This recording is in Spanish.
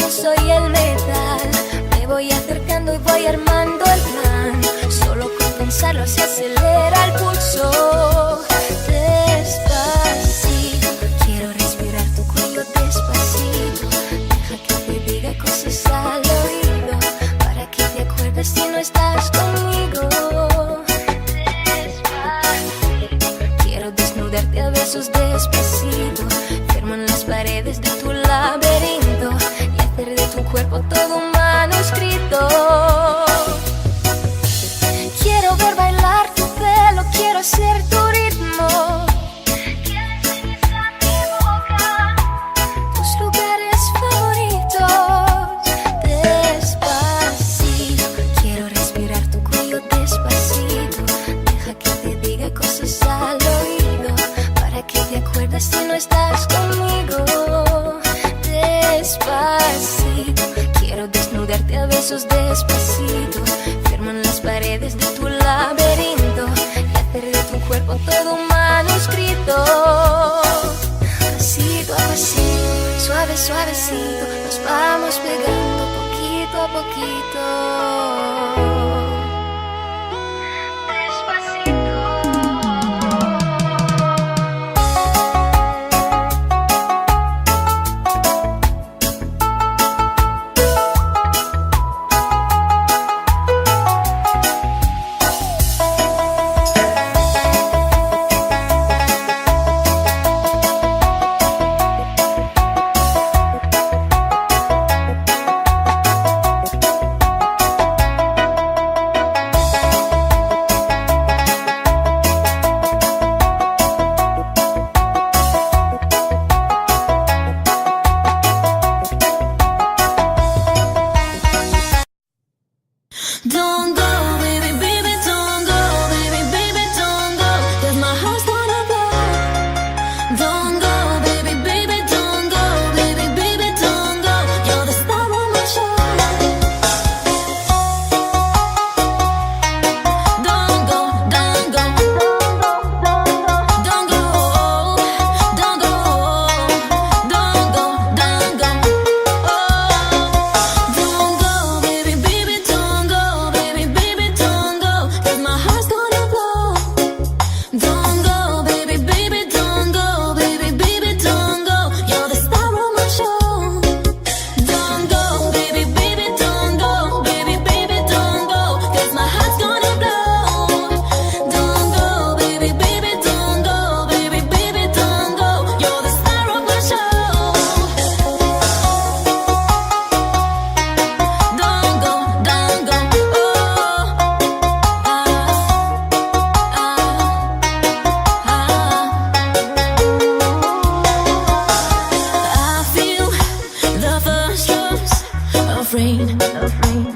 yo soy el metal. Me voy acercando y voy armando el plan. Solo con pensarlo se acelera el pulso. Despacito, quiero respirar tu cuello despacito. Deja que te diga cosas al oído, para que te acuerdes si no estás conmigo. Despacito, quiero desnudarte a besos despacito. Firmo en las paredes de tu laberinto y hacer de tu cuerpo todo un manuscrito. Quiero ver bailar tu pelo, quiero ser tu ritmo. Quieres besar mi boca, tus lugares favoritos. Despacito, quiero respirar tu cuello despacito. Deja que te diga cosas al oído, para que te acuerdes si no estás conmigo. Despacito, quiero desnudarte a besos despacito. Firmo en las paredes de tu laberinto y hacer de tu cuerpo todo un manuscrito. Pasito a pasito, suave, suavecito, nos vamos pegando poquito a poquito. Don't go, baby, baby, don't go, baby, baby, don't go, 'cause my heart's gonna blow. Don't go, baby, baby, don't go, baby, baby, don't go, you're the star of my show. Don't go, don't go, don't go, don't go, don't go, don't go, don't go, baby, baby, don't go. Baby, baby, don't go, 'cause my heart's gonna blow. Don't go, baby, baby, don't go, baby, baby, don't go, you're the star of my show. Don't go, baby, baby, don't go, baby, baby, don't go, 'cause my heart's gonna blow. Don't go, baby, baby, don't go, baby, baby, don't go, you're the star of my show. Don't go, don't go, I feel the first drops of rain.